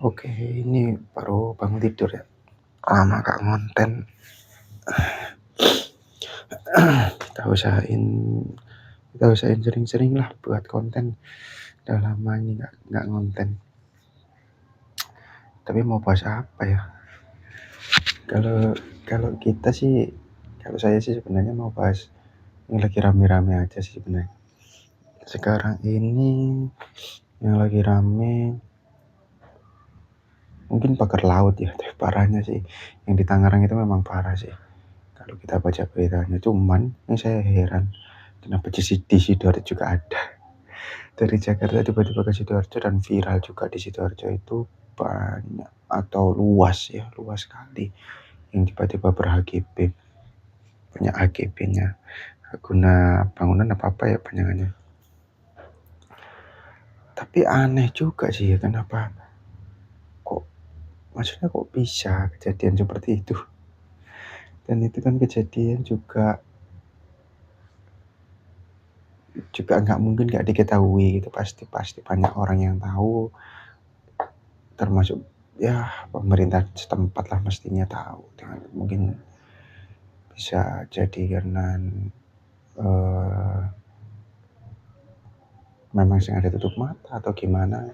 Oke, ini baru bangun tidur ya. Lama gak ngonten. kita usahain sering-sering lah buat konten. Udah lama ini nggak ngonten. Tapi mau bahas apa ya? Kalau kita sih, kalau saya sih sebenarnya mau bahas yang lagi rame-rame aja sih sebenarnya. Sekarang ini yang lagi rame mungkin pagar laut ya. Tapi parahnya sih yang di Tangerang itu memang parah sih. Kalau kita baca beritanya, cuman yang saya heran kenapa di Sidoarjo juga ada. Dari Jakarta tiba-tiba ke Sidoarjo dan viral juga di Sidoarjo itu banyak atau luas sekali yang tiba-tiba ber-HGB, banyak HGB-nya, guna bangunan apa ya panjangannya. Tapi aneh juga sih ya, kenapa maksudnya kok bisa kejadian seperti itu. Dan itu kan kejadian juga nggak mungkin nggak diketahui gitu, pasti banyak orang yang tahu, termasuk ya pemerintah setempat lah mestinya tahu. Mungkin bisa jadi karena memang sengaja tutup mata atau gimana,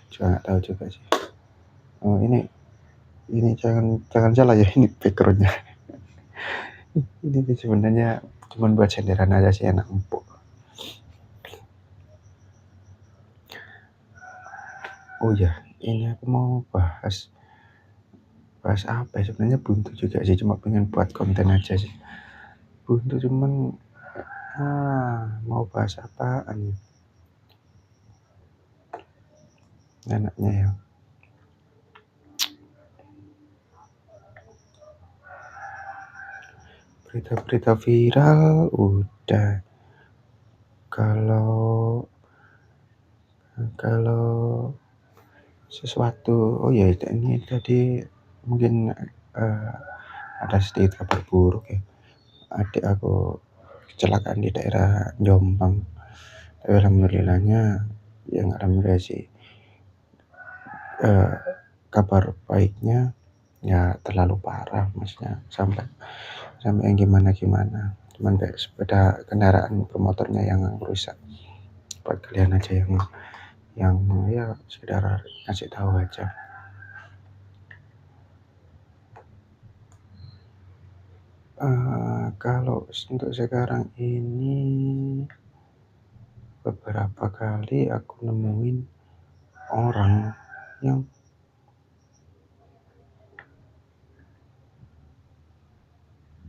juga nggak tahu juga sih. Ini jangan salah ya, ini backgroundnya. Ini sebenarnya cuma buat senderan aja sih, anak empuk. Oh ya, ini aku mau bahas apa ya, sebenarnya buntu juga sih, cuma pengen buat konten aja sih. Buntu cuman mau bahas apaan ya enaknya ya. Berita-berita viral udah. Kalau sesuatu, oh ya ini tadi mungkin ada sedikit kabar buruk ya. Adik aku kecelakaan di daerah Jombang. Tapi alhamdulillahnya alhamdulillah sih, kabar baiknya ya terlalu parah, maksudnya sampai yang gimana, cuman sepeda kendaraan bermotornya yang rusak. Buat kalian aja yang ya sekedar ngasih tahu aja. Kalau untuk sekarang ini beberapa kali aku nemuin orang yang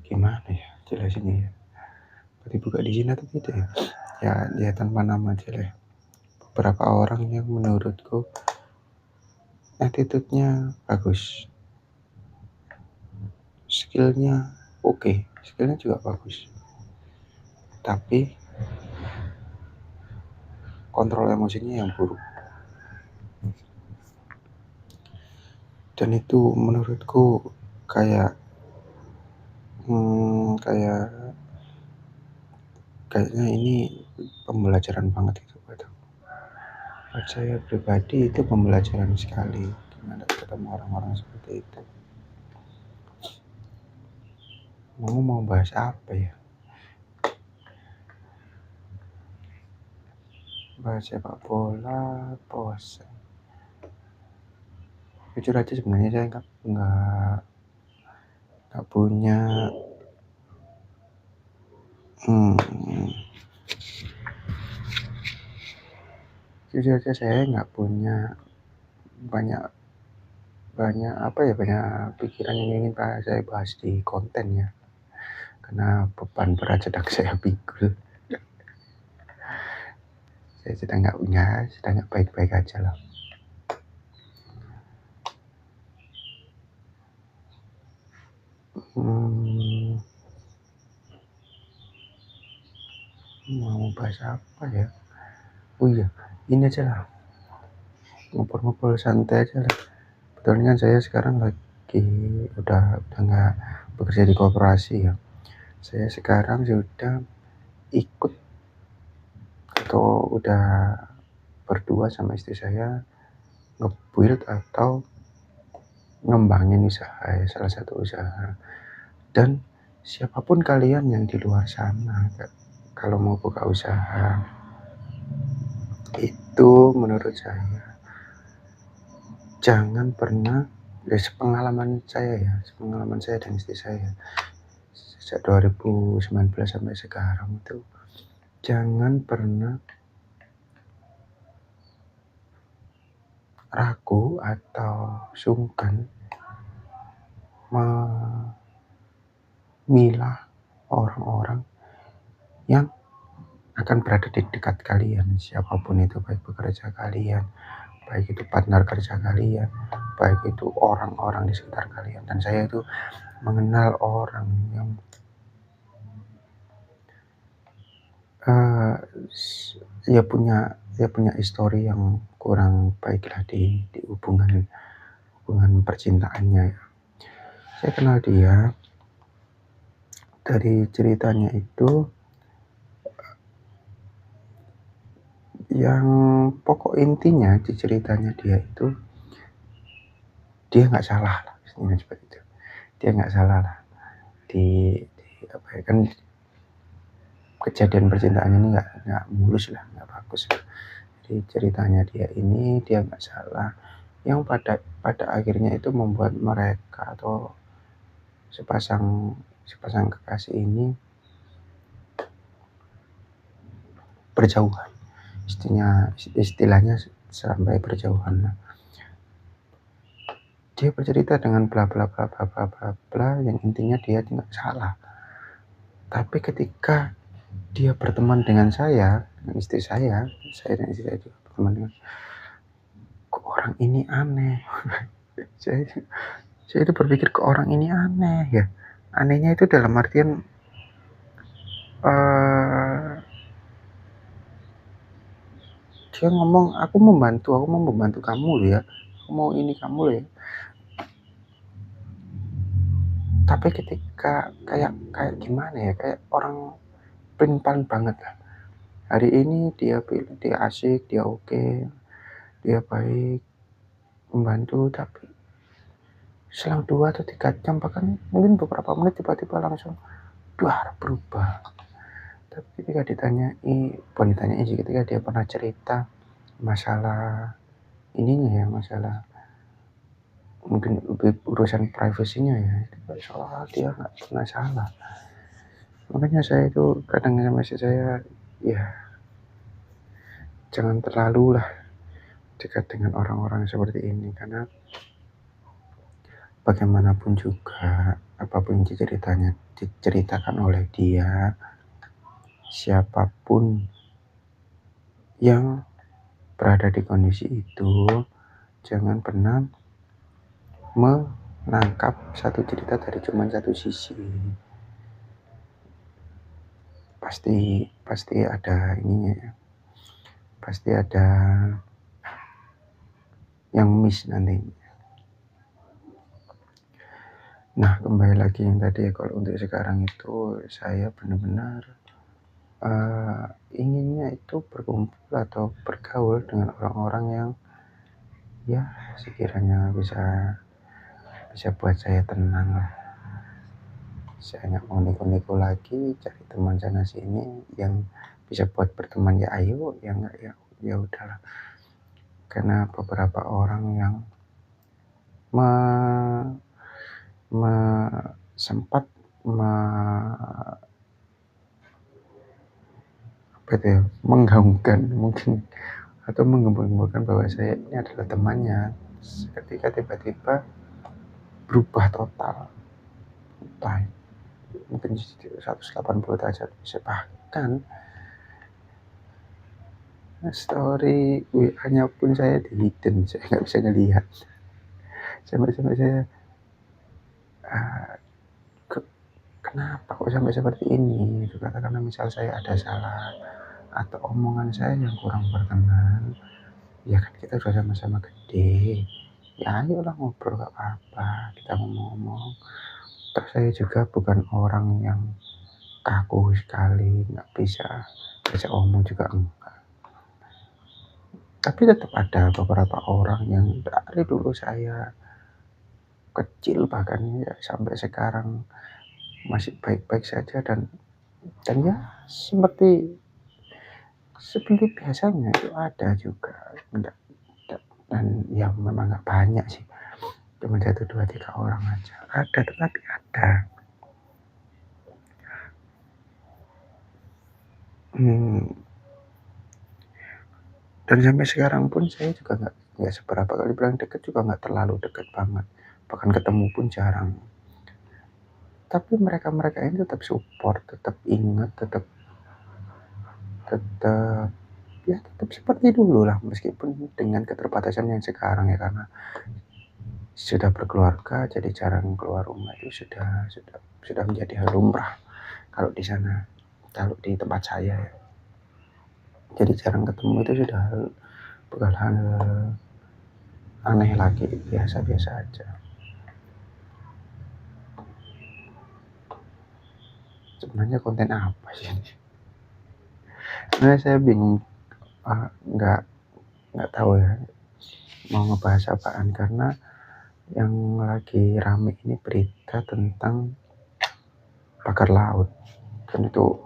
gimana ya jelasinnya ya, berarti buka di sini atau tidak ya, dia tanpa nama aja lah. Beberapa orang yang menurutku attitude-nya bagus, skillnya juga bagus, tapi kontrol emosinya yang buruk. Dan itu menurutku kayaknya ini pembelajaran banget itu buat saya pribadi. Itu pembelajaran sekali gimana ketemu orang-orang seperti itu. Mau bahas apa ya, bahas sepak bola bosan. Jujur aja sebenarnya saya nggak punya jujur aja saya nggak punya banyak pikiran yang ingin saya bahas di konten ya, karena beban berat sedang saya pikul. Saya sedang nggak baik-baik aja lah. Mau bahas apa ya? Oh iya, ini aja lah, ngobrol-ngobrol santai aja lah. Betulnya saya sekarang lagi udah nggak bekerja di koperasi ya. Saya sekarang sudah ikut atau udah berdua sama istri saya nge-build atau ngembangin usaha, salah satu usaha. Dan siapapun kalian yang di luar sana, kalau mau buka usaha, itu menurut saya jangan pernah, sepengalaman saya dan istri saya sejak 2019 sampai sekarang itu, jangan pernah ragu atau sungkan memilah orang-orang yang akan berada di dekat kalian, siapapun itu, baik pekerja kalian, baik itu partner kerja kalian, baik itu orang-orang di sekitar kalian. Dan saya itu mengenal orang yang dia punya histori yang kurang baiklah di hubungan percintaannya. Saya kenal dia dari ceritanya itu, yang pokok intinya di ceritanya dia itu, dia nggak salah lah, seperti itu. Dia nggak salah lah di apa ya, kan kejadian percintaannya ini nggak mulus lah, nggak bagus. Jadi ceritanya dia ini, dia nggak salah, yang pada akhirnya itu membuat mereka atau sepasang kekasih ini berjauhan. Istilahnya sampai berjauhan. Dia bercerita dengan bla bla bla bla bla bla bla, yang intinya dia tidak salah. Tapi ketika dia berteman dengan saya, dengan istri saya dan istri saya juga berteman dengan, kok orang ini aneh. saya itu berpikir, kok orang ini aneh ya. Anehnya itu dalam artian dia ngomong, aku mau membantu kamu loh ya, aku mau ini kamu loh ya. Tapi ketika kayak gimana ya, kayak orang pelin-pelan banget lah. Hari ini dia asik, dia oke, dia baik, membantu, tapi selang 2 atau 3 jam, bahkan mungkin beberapa menit, tiba-tiba langsung berubah. Tapi ketika ditanyai sih, ketika dia pernah cerita masalah ininya ya, masalah mungkin lebih urusan privasinya ya, soal dia nggak pernah salah. Makanya saya itu kadang sama istri saya, ya jangan terlalu lah dekat dengan orang-orang seperti ini, karena bagaimanapun juga, apapun diceritakan oleh dia, siapapun yang berada di kondisi itu, jangan pernah menangkap satu cerita dari cuma satu sisi. Pasti ada ininya ya, pasti ada yang miss nantinya. Nah, kembali lagi yang tadi ya, kalau untuk sekarang itu saya benar-benar inginnya itu berkumpul atau bergaul dengan orang-orang yang ya sekiranya bisa buat saya tenang lah. Saya nggak mau neko-neko lagi cari teman sana sini, yang bisa buat berteman ya ayo, yang nggak ya udahlah. Karena beberapa orang yang sempat menggaungkan mungkin atau menggembur-gemburkan bahwa saya ini adalah temannya, ketika tiba-tiba berubah total, mungkin 180 derajat. Bahkan story WA-nya pun saya di hidden, saya nggak bisa ngelihat. Sampai saya kenapa kok sampai seperti ini, itu katakanlah misal saya ada salah atau omongan saya yang kurang berkenan, ya kan kita udah sama-sama gede, ya ayolah ngobrol, gak apa-apa, kita ngomong-ngomong. Terus saya juga bukan orang yang kaku sekali, nggak bisa omong juga enggak. Tapi tetap ada beberapa orang yang dari dulu saya kecil bahkan ya sampai sekarang masih baik-baik saja dan ya seperti seperti biasanya itu ada juga. Enggak, dan ya memang nggak banyak sih, cuma 1, 2, 3 orang aja ada, tetapi ada. Hmm, dan sampai sekarang pun saya juga nggak seberapa, kali bilang deket juga nggak terlalu deket banget, bahkan ketemu pun jarang. Tapi mereka-mereka ini tetap support, tetap ingat, tetap tetap ya tetap seperti dulu lah, meskipun dengan keterbatasan yang sekarang ya, karena sudah berkeluarga jadi jarang keluar rumah, itu sudah menjadi hal lumrah kalau di sana, kalau di tempat saya ya. Jadi jarang ketemu itu sudah bukan hal aneh lagi, biasa-biasa aja. Sebenarnya konten apa sih ini? Sebenarnya saya bingung, nggak tahu ya mau ngebahas apaan, karena yang lagi rame ini berita tentang bakar laut, dan itu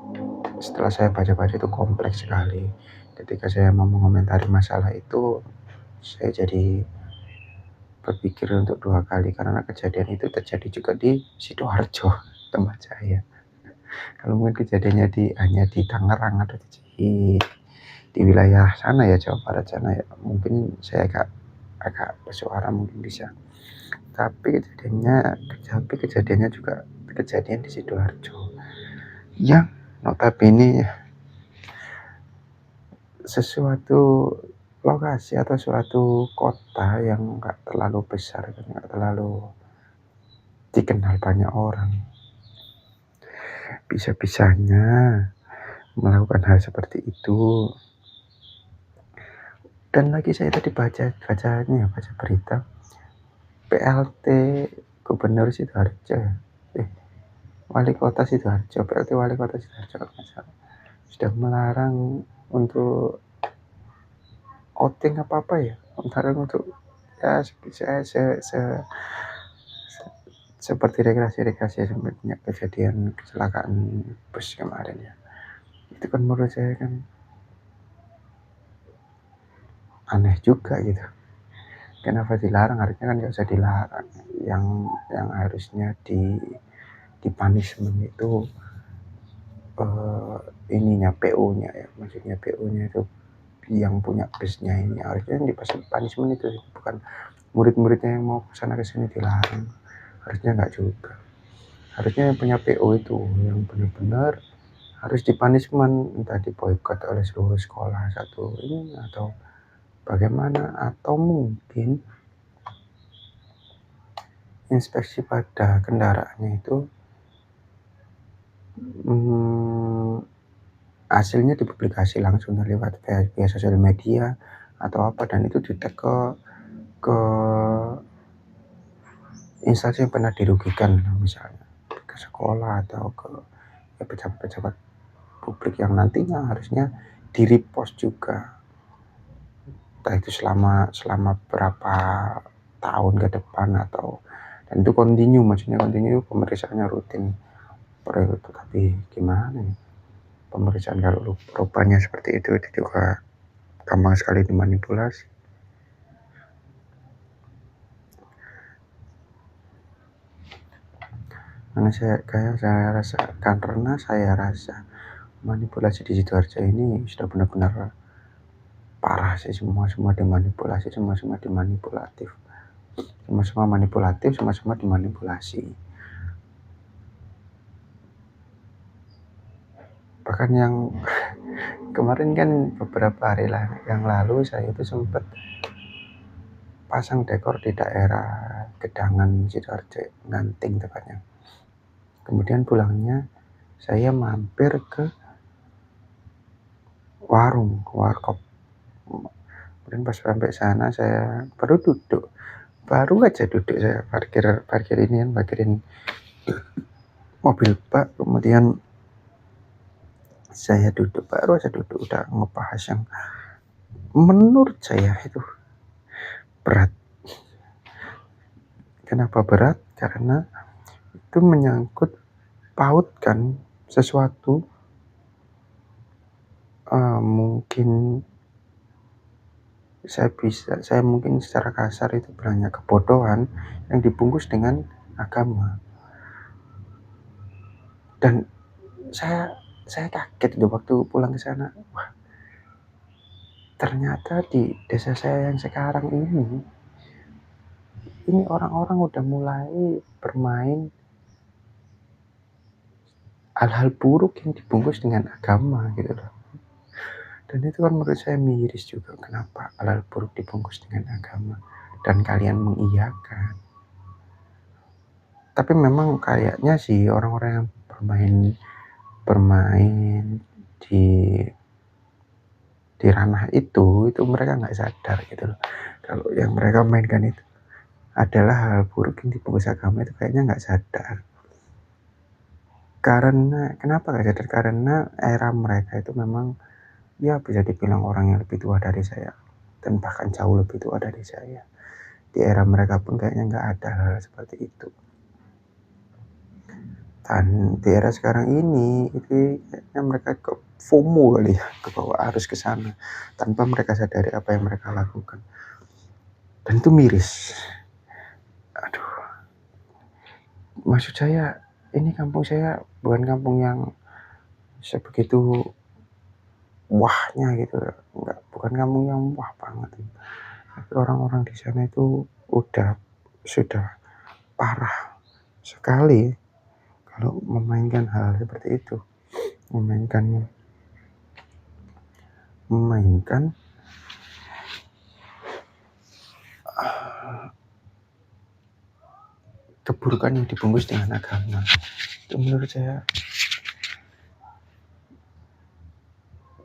setelah saya baca-baca itu kompleks sekali. Ketika saya mau mengomentari masalah itu, saya jadi berpikir untuk 2 kali, karena kejadian itu terjadi juga di Sidoarjo, tempat saya. Kalau mungkin kejadiannya hanya di Tangerang atau di wilayah sana ya, Jawa Barat sana ya, mungkin saya agak bersuara mungkin bisa. Tapi kejadiannya juga kejadian di Sidoarjo yang notabene sesuatu lokasi atau suatu kota yang nggak terlalu besar, nggak terlalu dikenal banyak orang, bisa-bisanya melakukan hal seperti itu. Dan lagi saya tadi baca berita PLT Gubernur Sidoarjo, Wali Kota Sidoarjo, PLT Wali Kota Sidoarjo sudah melarang untuk outing apa ya, melarang untuk ya seperti rekreasi sebenarnya kejadian kecelakaan bus kemarin ya. Itu kan menurut saya kan aneh juga gitu. Kenapa dilarang? Harusnya kan nggak usah dilarang. Yang harusnya di punishment itu ininya PO-nya ya, maksudnya PO-nya itu yang punya busnya ini, harusnya yang dipasang punishment itu, bukan murid-muridnya yang mau kesana kesini dilarang. Harusnya nggak juga. Harusnya yang punya PO itu yang benar-benar harus di punishment, entah diboikot oleh seluruh sekolah satu ini atau bagaimana, atau mungkin inspeksi pada kendaraannya itu hasilnya dipublikasi langsung lewat via sosial media atau apa, dan itu di-tag ke instansi yang pernah dirugikan, misalnya ke sekolah atau ke pejabat-pejabat publik yang nantinya harusnya di-repost juga, entah itu selama berapa tahun ke depan, atau dan itu continue pemeriksaannya rutin. Tapi gimana ya, pemeriksaan kalau rupanya seperti itu juga gampang sekali dimanipulasi. Karena saya rasa manipulasi di Sidoarjo ini sudah benar-benar parah sih, semua dimanipulasi, semua dimanipulatif, semua dimanipulasi. Bahkan yang kemarin kan beberapa hari yang lalu saya itu sempat pasang dekor di daerah Gedangan Sidoarjo, Nganting tepatnya. Kemudian pulangnya saya mampir ke warkop. Kemudian pas sampai sana saya baru aja duduk, saya parkirin mobil Pak, kemudian saya baru aja duduk udah ngebahas yang menurut saya itu berat. Kenapa berat? Karena itu menyangkut pautkan sesuatu, mungkin saya mungkin secara kasar itu bilangnya kebodohan yang dibungkus dengan agama. Dan saya kaget itu waktu pulang ke sana. Wah, ternyata di desa saya yang sekarang ini orang-orang udah mulai bermain hal-hal buruk yang dibungkus dengan agama gitu loh. Dan itu kan menurut saya miris juga, kenapa hal-hal buruk dibungkus dengan agama dan kalian mengiyakan. Tapi memang kayaknya sih orang-orang yang bermain di ranah itu mereka nggak sadar gitu loh. Kalau yang mereka mainkan itu adalah hal buruk yang dibungkus agama, itu kayaknya nggak sadar. Karena kenapa nggak sadar? Karena era mereka itu memang ya bisa dibilang orang yang lebih tua dari saya, dan bahkan jauh lebih tua dari saya. Di era mereka pun kayaknya nggak ada hal seperti itu. Dan di era sekarang ini itu kayaknya mereka ke FOMO kali ya, ke bawah arus ke sana tanpa mereka sadari apa yang mereka lakukan. Dan itu miris. Aduh, maksud saya ini kampung saya bukan kampung yang sebegitu wahnya gitu, bukan kampung yang wah banget. Tapi orang-orang di sana itu sudah parah sekali kalau memainkan hal seperti itu, memainkan keburukan yang dibungkus dengan agama. Itu menurut saya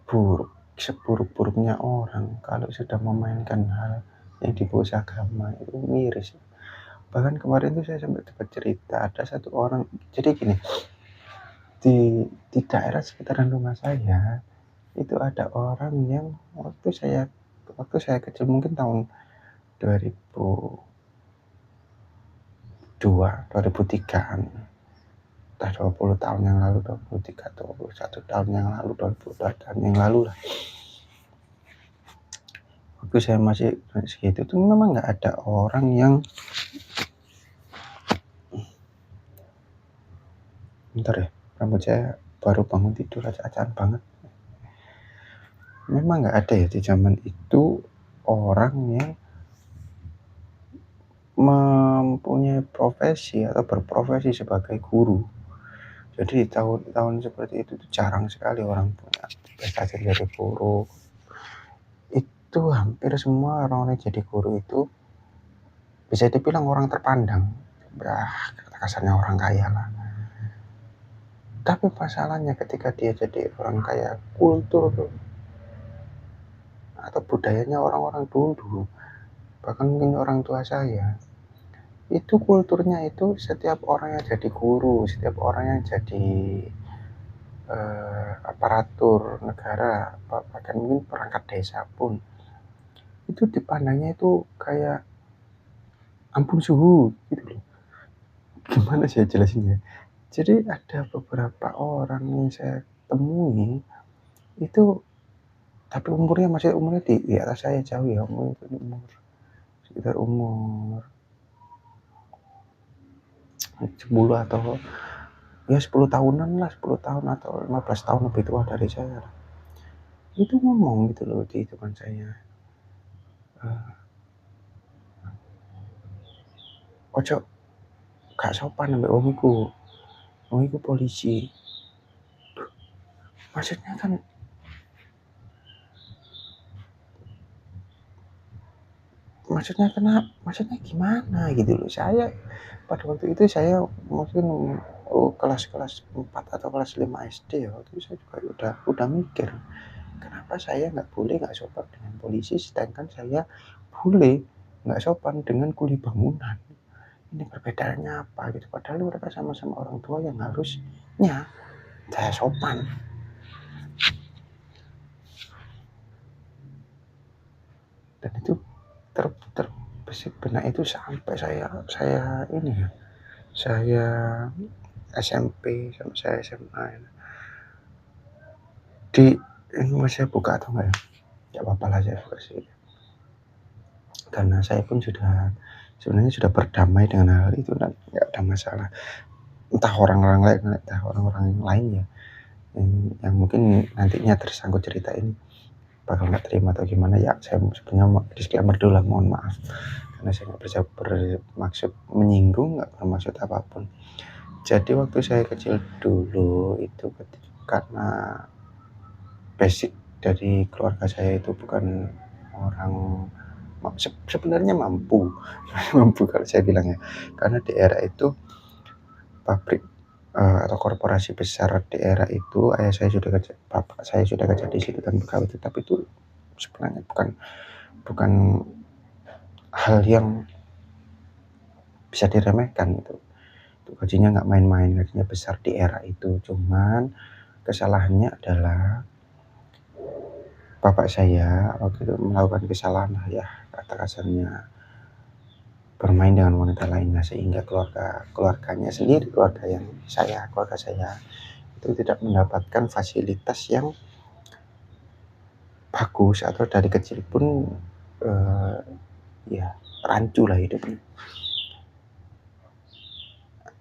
buruk, seburuk-buruknya orang kalau sudah memainkan hal yang dibungkus agama, itu miris. Bahkan kemarin tuh saya sempat dapat cerita, ada satu orang, jadi gini, di daerah sekitaran rumah saya itu ada orang yang waktu saya kecil, mungkin tahun 2003-an, entah 20 tahun yang lalu, 23 atau 21 tahun yang lalu, 22 tahun yang lalu lah. Waktu saya masih segitu tuh memang nggak ada orang yang bentar ya, rambut saya baru bangun tidur acak-acakan banget. Memang nggak ada ya di zaman itu orang yang mempunyai profesi atau berprofesi sebagai guru. Jadi di tahun-tahun seperti itu tuh jarang sekali orang punya prestasi jadi guru. Itu hampir semua orang yang jadi guru itu bisa dibilang orang terpandang, kasarnya orang kaya lah. Tapi masalahnya ketika dia jadi orang kaya, kultur atau budayanya orang-orang dulu, bahkan mungkin orang tua saya, itu kulturnya itu setiap orang yang jadi guru, setiap orang yang jadi aparatur negara, bahkan mungkin perangkat desa pun, itu dipandangnya itu kayak ampun suhu gitu loh. Gimana saya jelasinnya? Jadi ada beberapa orang yang saya temui itu, tapi umurnya di atas saya jauh ya, sekitar umur 10 atau ya 10 tahunan lah, 10 tahun atau 15 tahun lebih tua dari saya. Itu ngomong gitu loh di depan saya, ojo gak sopan ambek wong iku polisi. Maksudnya gimana gitu loh. Saya pada waktu itu saya mungkin kelas 4 atau kelas 5 SD ya, waktu itu saya juga udah mikir, kenapa saya nggak sopan dengan polisi sedangkan saya boleh nggak sopan dengan kuli bangunan. Ini perbedaannya apa gitu, padahal mereka sama-sama orang tua yang harusnya saya sopan. Dan itu terbesit benak itu sampai saya ini ya, saya SMP sampai saya SMA. Ini mau saya buka atau enggak ya? Nggak apa-apa lah saya buka sih. Karena saya pun sebenarnya sudah berdamai dengan hal itu dan nggak ada masalah. Entah orang-orang lain, entah orang-orang yang lain ya, yang mungkin nantinya tersangkut cerita ini bakal nggak terima atau gimana ya. Saya sebenarnya disclaimer dulu lah, mohon maaf karena saya nggak bermaksud menyinggung, nggak bermaksud apapun. Jadi waktu saya kecil dulu itu karena basic dari keluarga saya itu bukan orang sebenarnya mampu mampu kalau saya bilang ya, karena di era itu pabrik atau korporasi besar di era itu ayah saya sudah kerja, bapak saya sudah kerja di situ dan pegawai tetap. Itu sebenarnya bukan hal yang bisa diremehkan itu gajinya nggak main-main, gajinya besar di era itu. Cuman kesalahannya adalah bapak saya waktu itu melakukan kesalahan lah ya, kata kasarnya bermain dengan wanita lainnya, sehingga keluarga saya itu tidak mendapatkan fasilitas yang bagus, atau dari kecil pun ya rancu lah hidupnya.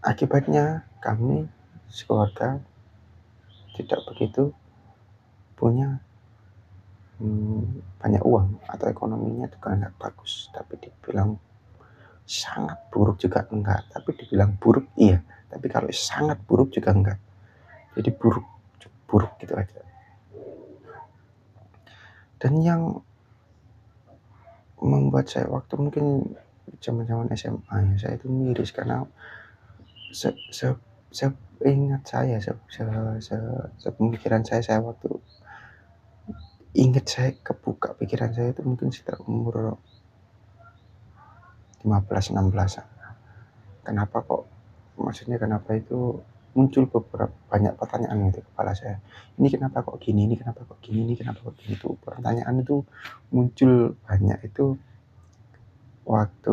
Akibatnya kami sekeluarga tidak begitu punya banyak uang, atau ekonominya juga nggak bagus, tapi dibilang sangat buruk juga enggak, tapi dibilang buruk iya, tapi kalau sangat buruk juga enggak. Jadi buruk gitu aja. Dan yang membuat saya waktu mungkin zaman SMA ya, saya itu miris karena seingat saya, sepemikiran saya waktu ingat, saya kebuka pikiran saya itu mungkin sekitar umur 15-16an. Kenapa itu muncul banyak pertanyaan itu kepala saya. Ini kenapa kok gini, ini kenapa kok gini, ini kenapa kok gini. Itu pertanyaan itu muncul banyak itu waktu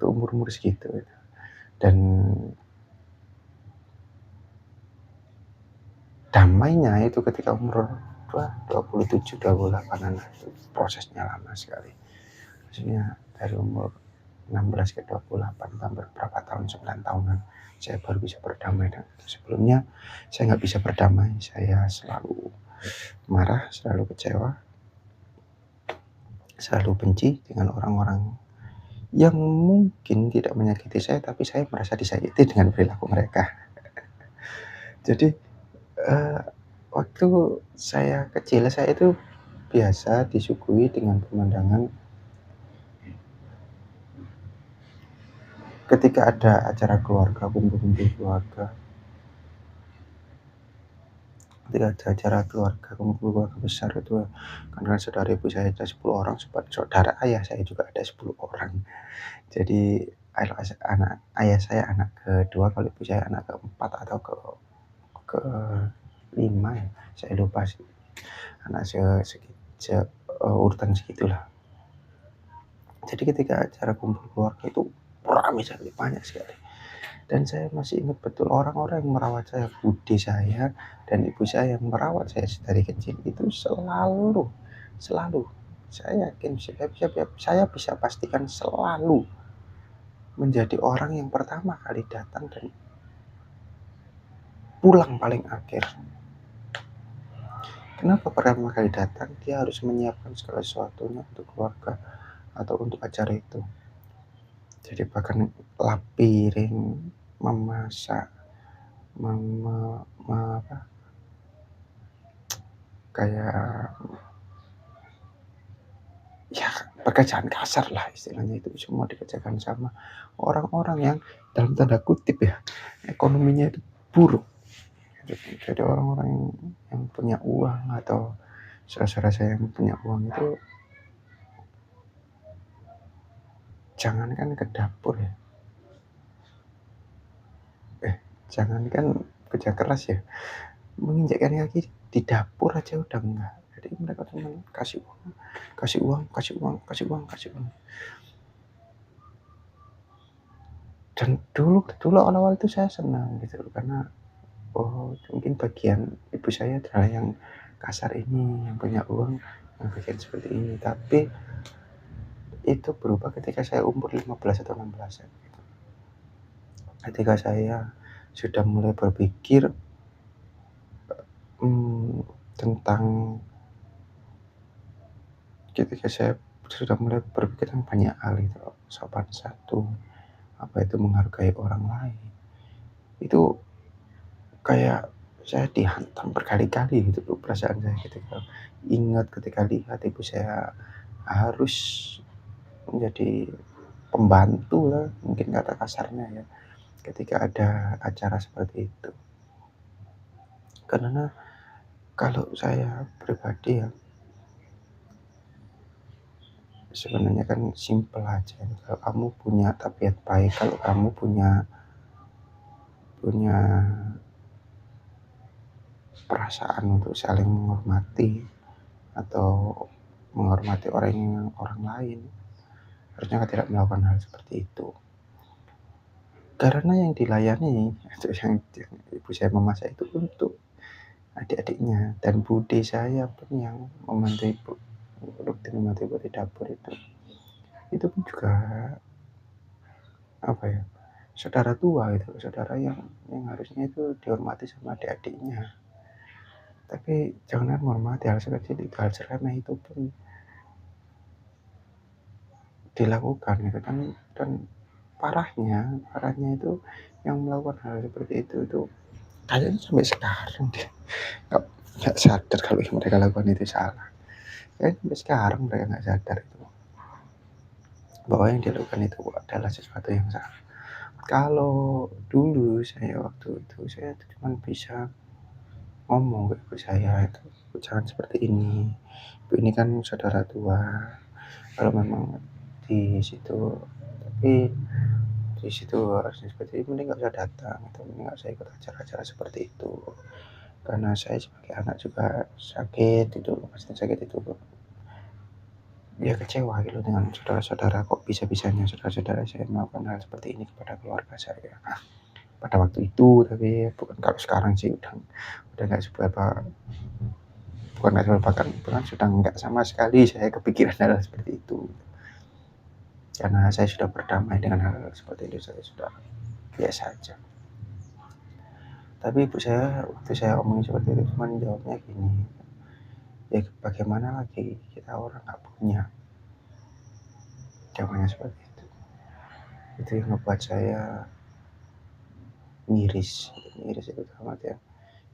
umur segitu. Dan damainya itu ketika umur 27-28an, itu prosesnya lama sekali. Maksudnya dari umur 16 ke 28, hampir berapa tahun, 9 tahunan saya baru bisa berdamai dengan itu. Sebelumnya saya nggak bisa berdamai, saya selalu marah, selalu kecewa, selalu benci dengan orang-orang yang mungkin tidak menyakiti saya, tapi saya merasa disakiti dengan perilaku mereka. Jadi waktu saya kecil, saya itu biasa disuguhi dengan pemandangan ketika ada acara keluarga, kumpul-kumpul keluarga. Ketika ada acara kumpul keluarga besar itu, kan saudara ibu saya ada 10 orang, saudara ayah saya juga ada 10 orang. Jadi anak ayah saya anak kedua, kalau ibu saya anak keempat atau ke lima ya, saya lupa sih. Anak urutan segitulah. Jadi ketika acara kumpul keluarga itu ramai sekali, banyak sekali. Dan saya masih ingat betul orang-orang yang merawat saya, bude saya dan ibu saya yang merawat saya dari kecil itu selalu saya yakin, saya bisa pastikan selalu menjadi orang yang pertama kali datang dan pulang paling akhir. Kenapa pertama kali datang? Dia harus menyiapkan segala sesuatunya untuk keluarga atau untuk acara itu. Jadi bahkan lap piring, memasak, kayak ya pekerjaan kasar lah istilahnya, itu semua dikerjakan sama orang-orang yang dalam tanda kutip ya, ekonominya itu buruk. Jadi orang-orang yang punya uang, atau saudara saya yang punya uang itu, jangankan ke dapur ya, jangankan kerja keras ya, menginjakkan kaki di dapur aja udah enggak. Jadi mereka cuma kasih uang, kasih uang, kasih uang, kasih uang, kasih uang. Dan dulu awal-awal itu saya senang gitu loh, karena mungkin bagian ibu saya adalah yang kasar ini, yang punya uang, yang bagian seperti ini. Tapi itu berubah ketika saya umur 15 atau 16-an. Ketika saya sudah mulai berpikir tentang ketika saya sudah mulai berpikir tentang banyak hal itu, sopan santun, apa itu menghargai orang lain. Itu kayak saya dihantam berkali-kali gitu loh perasaan saya ketika ingat, ketika lihat ibu saya harus menjadi pembantu lah, mungkin kata kasarnya ya, ketika ada acara seperti itu. Karena kalau saya pribadi ya, sebenarnya kan simpel aja. Kalau kamu punya tabiat baik, kalau kamu punya perasaan untuk saling menghormati atau menghormati orang lain, harusnya tidak melakukan hal seperti itu. Karena yang dilayani itu yang ibu saya memasak itu untuk adik-adiknya, dan bude saya pun yang membantu ibu, rutin membantu ibu di dapur itu pun juga apa ya, saudara tua itu, saudara yang harusnya itu dihormati sama adik-adiknya. Tapi jangan menghormati hal sekecil itu, hal remeh itu pun dilakukan gitu kan. Dan parahnya itu yang melakukan hal seperti itu kayaknya sampai sekarang dia nggak sadar kalau yang mereka lakukan itu salah. Kayaknya sampai sekarang mereka nggak sadar itu, bahwa yang dilakukan itu adalah sesuatu yang salah. Kalau dulu saya waktu itu, saya cuma bisa ngomong ke ibu saya itu, jangan seperti ini. Ibu ini kan saudara tua. Kalau memang di situ, tapi di situ harusnya seperti itu, mending nggak usah datang, atau mending nggak usah ikut acara-acara seperti itu. Karena saya sebagai anak juga sakit itu, pasti sakit itu. Ya kecewa gitu dengan saudara-saudara, kok bisa-bisanya saudara-saudara saya melakukan hal seperti ini kepada keluarga saya. Pada waktu itu, tapi bukan kalau sekarang sih udah nggak seberapa, bukan nggak seberapa kan, bukan sudah nggak sama sekali saya kepikiran hal seperti itu. Karena saya sudah berdamai dengan hal seperti itu, saya sudah biasa aja. Tapi ibu saya waktu saya omongin seperti itu cuma jawabnya gini, ya bagaimana lagi, kita orang nggak punya. Jawabannya seperti itu yang membuat saya miris itu sama dia.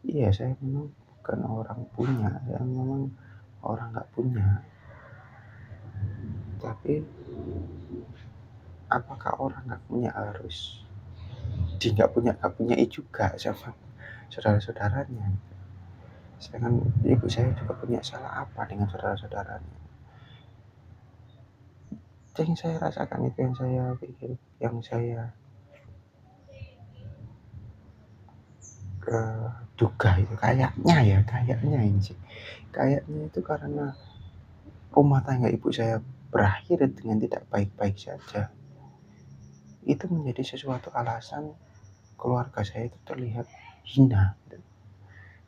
Iya, saya memang bukan orang punya, saya memang orang nggak punya. Tapi apakah orang nggak punya harus nggak punya juga sama saudara-saudaranya? Sedangkan ibu saya juga punya, salah apa dengan saudara-saudaranya? Yang saya rasakan itu, yang saya pikir, yang saya duga itu kayaknya ini sih. Kayaknya itu karena rumah tangga ibu saya berakhir dengan tidak baik-baik saja. Itu menjadi sesuatu alasan keluarga saya itu terlihat hina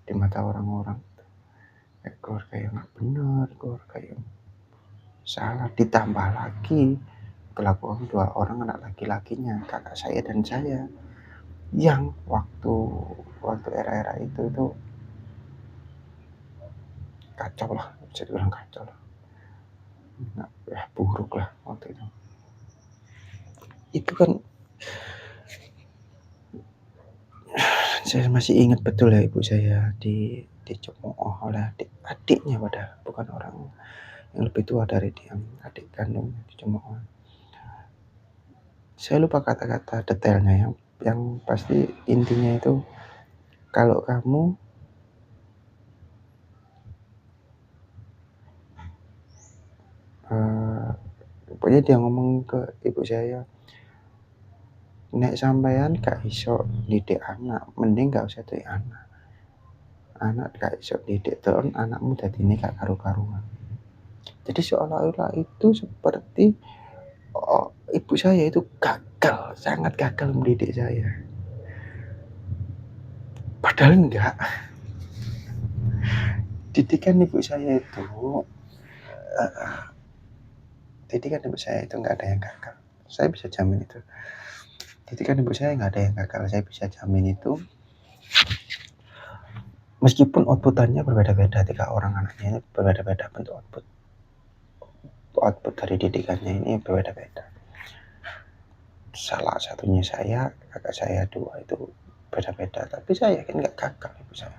di mata orang-orang. Keluarga yang nggak benar, keluarga yang salah. Ditambah lagi kelakuan dua orang anak laki-lakinya, kakak saya dan saya, yang waktu era-era itu kacau lah, bisa dibilang kacau lah. Buruk lah waktu itu. Itu kan saya masih ingat betul ya, ibu saya dicemooh oleh adiknya, padahal bukan orang yang lebih tua dari dia, adik kandungnya dicemooh. Saya lupa kata-kata detailnya, yang pasti intinya itu, kalau kamu pokoknya dia ngomong ke ibu saya, nek sampean gak iso didik anak, mending gak usah didik anak. anak gak iso didik terus anakmu dadine gak karu-karuan. Jadi seolah-olah itu seperti ibu saya itu gagal, sangat gagal mendidik saya. Padahal enggak. Didikan ibu saya itu enggak ada yang gagal. Saya bisa jamin itu. Didikan ibu saya enggak ada yang gagal. Saya bisa jamin itu. Meskipun outputannya berbeda-beda, 3 orang anaknya ini berbeda-beda bentuk output dari didikannya ini berbeda-beda. Salah satunya saya, kakak saya 2 itu beda-beda, tapi saya yakin nggak gagal ibu saya.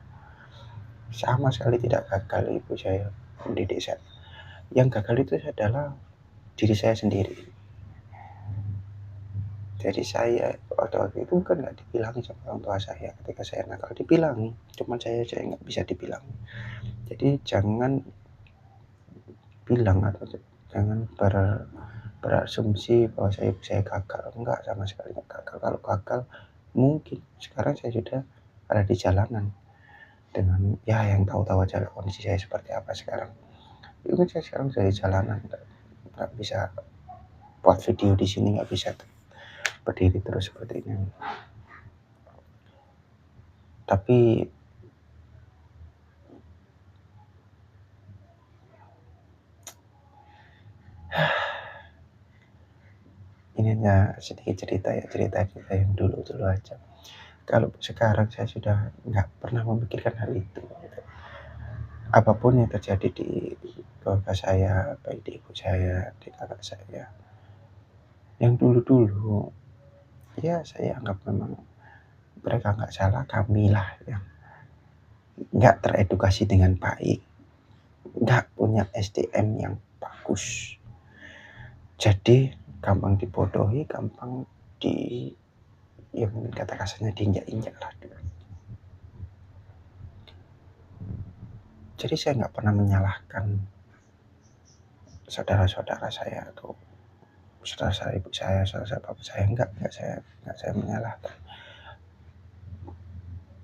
Sama sekali tidak gagal ibu saya mendidik saya. Yang gagal itu adalah diri saya sendiri. Jadi saya waktu itu kan nggak dibilangi sama orang tua saya ketika saya nakal, dibilangi, cuman saya nggak bisa dibilangi. Jadi jangan bilang atau jangan berasumsi bahwa saya gagal. Enggak, sama sekali enggak gagal. Kalau gagal mungkin sekarang saya sudah ada di jalanan dengan ya yang tahu-tahu aja kondisi saya seperti apa sekarang. Itu saya sekarang sudah di jalanan, nggak bisa buat video di sini, nggak bisa berdiri terus seperti ini. Tapi ini hanya sedikit cerita yang dulu aja. Kalau sekarang saya sudah nggak pernah memikirkan hal itu. Apapun yang terjadi di keluarga saya, baik di ibu saya, di kakak saya, yang dulu-dulu, ya saya anggap memang mereka nggak salah, kamilah yang nggak teredukasi dengan baik, nggak punya SDM yang bagus. Jadi gampang dibodohi, gampang ya mungkin kata kasarnya diinjak-injak lah. Jadi saya nggak pernah menyalahkan saudara-saudara saya atau saudara ibu saya, saudara bapak saya, enggak saya menyalahkan.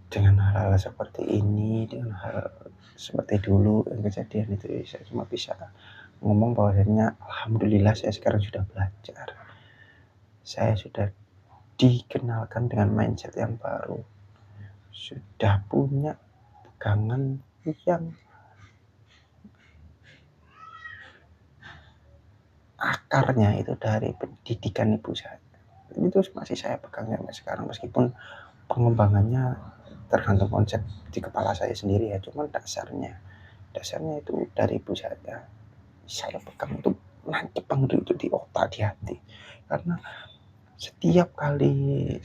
Dengan hal-hal seperti ini, dengan hal seperti dulu yang kejadian itu, saya cuma bisa ngomong bahwasanya alhamdulillah saya sekarang sudah belajar. Saya sudah dikenalkan dengan mindset yang baru. Sudah punya pegangan yang akarnya itu dari pendidikan ibu saya. Itu masih saya pegang sampai sekarang, meskipun pengembangannya tergantung konsep di kepala saya sendiri ya, cuman dasarnya itu dari ibu saya pegang itu nancep banget itu di otak, di hati. Karena setiap kali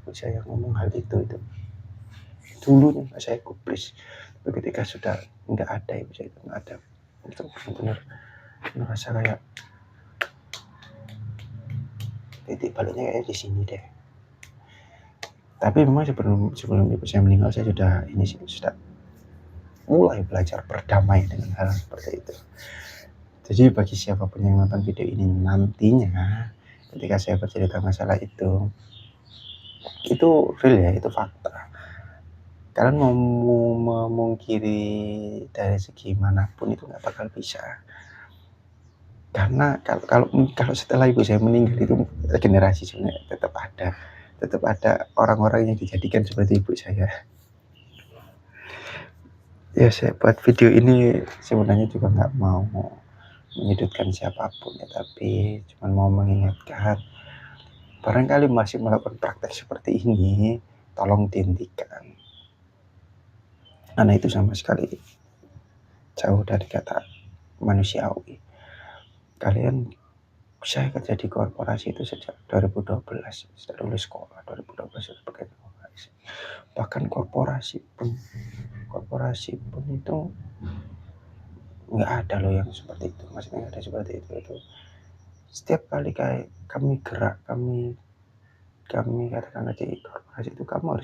ibu saya ngomong hal itu dulu nih saya gubris, tapi ketika sudah nggak ada ibu saya itu nggak ada, itu benar-benar merasa kayak titik baliknya kayak di sini deh. Tapi memang sebelum ibu saya meninggal, saya sudah mulai belajar berdamai dengan hal seperti itu. Jadi bagi siapapun yang nonton video ini nantinya, ketika saya bercerita masalah itu real ya, itu fakta. Kalian mau memungkiri dari segi manapun itu nggak bakal bisa. Karena kalau setelah ibu saya meninggal itu generasi sebenarnya tetap ada orang-orang yang dijadikan seperti ibu saya. Ya saya buat video ini sebenarnya juga nggak mau menyudutkan siapapun ya, tapi cuma mau mengingatkan barangkali masih melakukan praktek seperti ini, tolong dihentikan. Karena itu sama sekali jauh dari kata manusiawi. Saya kerja di korporasi itu sejak 2012, sejak lulus sekolah 2012 sudah bekerja di korporasi. Bahkan korporasi pun itu nggak ada loh yang seperti itu, maksudnya nggak ada seperti itu. Setiap kali kayak kami gerak, kami katakan di korporasi itu, kamu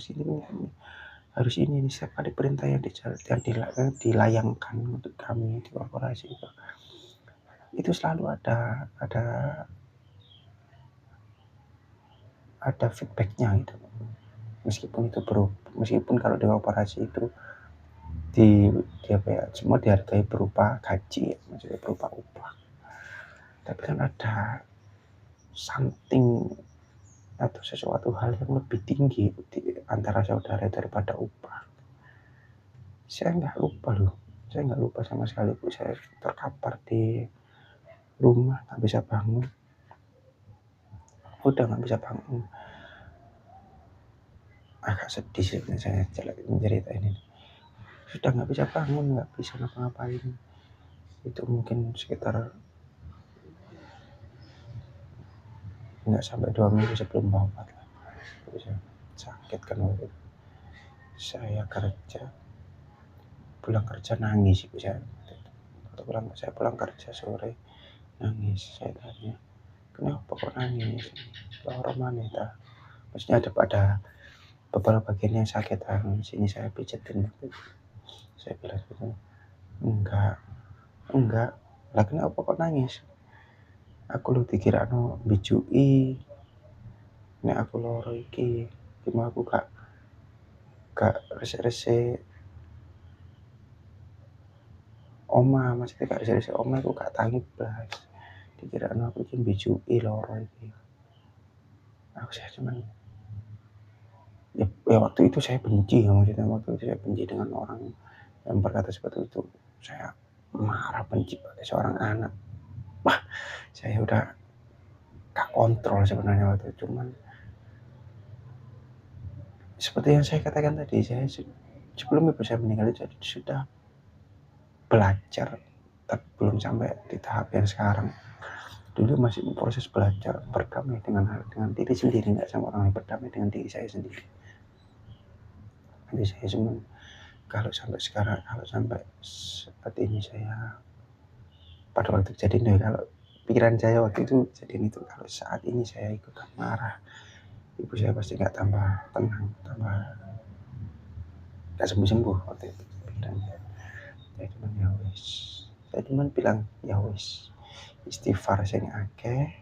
harus ini setiap kali perintah yang dilayangkan untuk kami di korporasi itu selalu ada feedbacknya gitu. Meskipun kalau di korporasi itu semua dihargai berupa gaji, maksudnya berupa upah. Tapi kan ada something atau sesuatu hal yang lebih tinggi di antara saudara daripada upah. Saya nggak lupa sama sekali Bu. Saya terkapar di rumah, nggak bisa bangun. Udah nggak bisa bangun. Agak sedih sih saya menceritain ini. Sudah nggak bisa bangun, nggak bisa ngapa-ngapain. Itu mungkin sekitar nggak sampai 2 minggu sebelum wafat lah. Saya sakit kan waktu itu. Saya pulang kerja nangis Ibu saya. Saya pulang kerja sore nangis. Saya tanya, kenapa kok nangis? Loro maneh ta? Maksudnya ada beberapa bagian yang sakit, sini saya pijetin. Saya bilang gitu, enggak. Lah kenapa kok nangis? Aku lu dikira bijui. Nek aku loro iki, gimana aku gak resik-resik oma, maksudnya gak resik-resik oma, aku gak tangi blas. Dikira aku iki bijui loro iki. Saya cuman ya waktu itu saya benci, maksudnya waktu itu saya benci dengan orang yang berkata seperti itu. Saya marah, benci pada seorang anak. Wah, saya udah gak kontrol sebenarnya waktu itu. Cuman seperti yang saya katakan tadi, saya sebelum ibu saya meninggal itu sudah belajar, tapi belum sampai di tahap yang sekarang. Dulu masih proses belajar berdamai dengan diri sendiri, nggak sama orang lain, berdamai dengan diri saya sendiri. Nanti saya cuma kalau sampai saat ini saya pada waktu kejadian itu, kalau pikiran saya waktu itu kejadian itu, kalau saat ini saya ikutan marah, ibu saya pasti nggak tambah tenang, tambah nggak sembuh waktu itu pikirannya. Saya cuma bilang ya wis, istighfar sing akeh,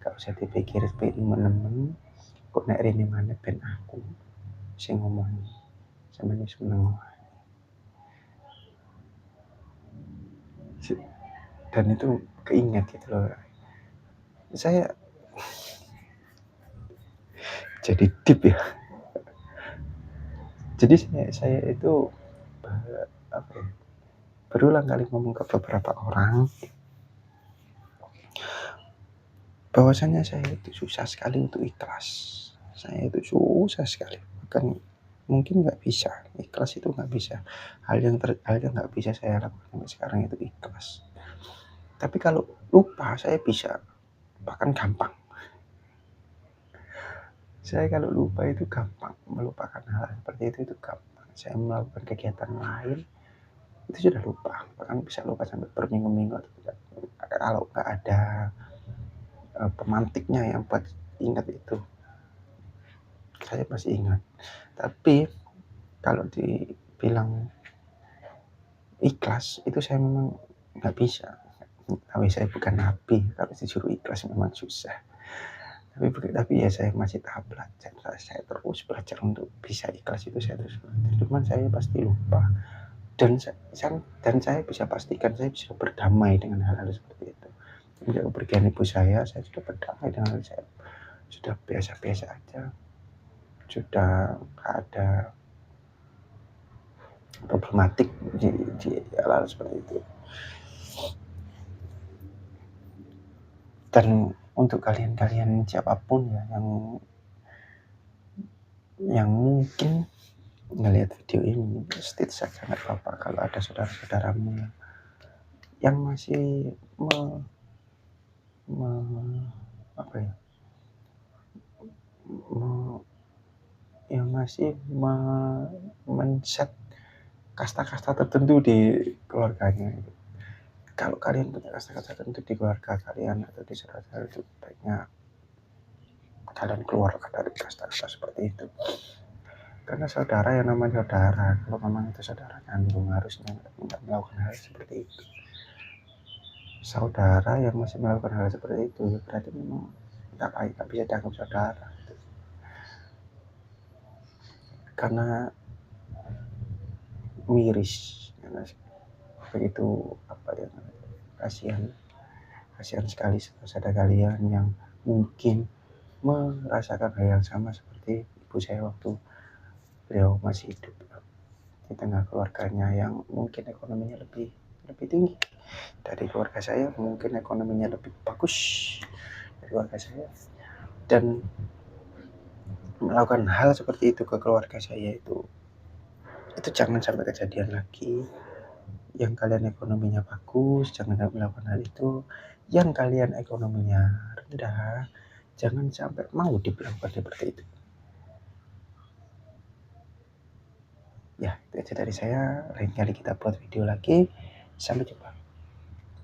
gak usah dipikir nemen, kok nek rene maneh ben aku sing ngomong sampeyan wis meneng. Dan itu keinget gitu loh. Saya jadi deep ya. Jadi saya itu berulang kali ngomong ke beberapa orang bahwasanya saya itu susah sekali untuk ikhlas. Saya itu susah sekali, bahkan mungkin nggak bisa ikhlas, itu nggak bisa. Hal yang nggak bisa saya lakukan sampai sekarang itu ikhlas. Tapi kalau lupa saya bisa, bahkan gampang. Saya kalau lupa itu gampang, melupakan hal seperti itu gampang. Saya melakukan kegiatan lain itu sudah lupa, bahkan bisa lupa sampai berminggu-minggu. Kalau nggak ada pemantiknya yang buat ingat itu, saya masih ingat. Tapi kalau dibilang ikhlas itu saya memang nggak bisa. Tapi saya bukan nabi, kalau disuruh ikhlas memang susah. Tapi ya saya masih tahap belajar. Saya terus belajar untuk bisa ikhlas itu, saya terus belajar. Cuman saya pasti lupa. Dan saya bisa pastikan saya bisa berdamai dengan hal-hal seperti itu. Sejak kepergian ibu saya sudah berdamai dengan hal saya. Sudah biasa-biasa aja. Sudah gak ada problematik di hal-hal seperti itu. Dan untuk kalian siapapun ya yang mungkin ngelihat video ini, state saja nggak apa-apa kalau ada saudara-saudaramu yang masih men-set kasta-kasta tertentu di keluarganya. Kalau kalian punya kasta-kasta tertentu di keluarga kalian atau di saudara-saudara, itu baiknya kalian keluar dari kasta-kasta seperti itu. Karena saudara yang namanya saudara, kalau memang itu saudara kandung, harusnya tidak melakukan hal seperti itu. Saudara yang masih melakukan hal seperti itu, berarti memang nggak bisa dianggap saudara. Karena miris karena begitu apa ya, kasihan kasihan sekali saudara kalian yang mungkin merasakan hal yang sama seperti ibu saya waktu beliau masih hidup, di tengah keluarganya yang mungkin ekonominya lebih lebih tinggi dari keluarga saya, mungkin ekonominya lebih bagus dari keluarga saya, dan melakukan hal seperti itu ke keluarga saya itu jangan sampai kejadian lagi. Yang kalian ekonominya bagus, jangan melakukan hal itu. Yang kalian ekonominya rendah, jangan sampai mau diperlakukan seperti itu. Ya, itu aja dari saya. Lain kali kita buat video lagi. Sampai jumpa.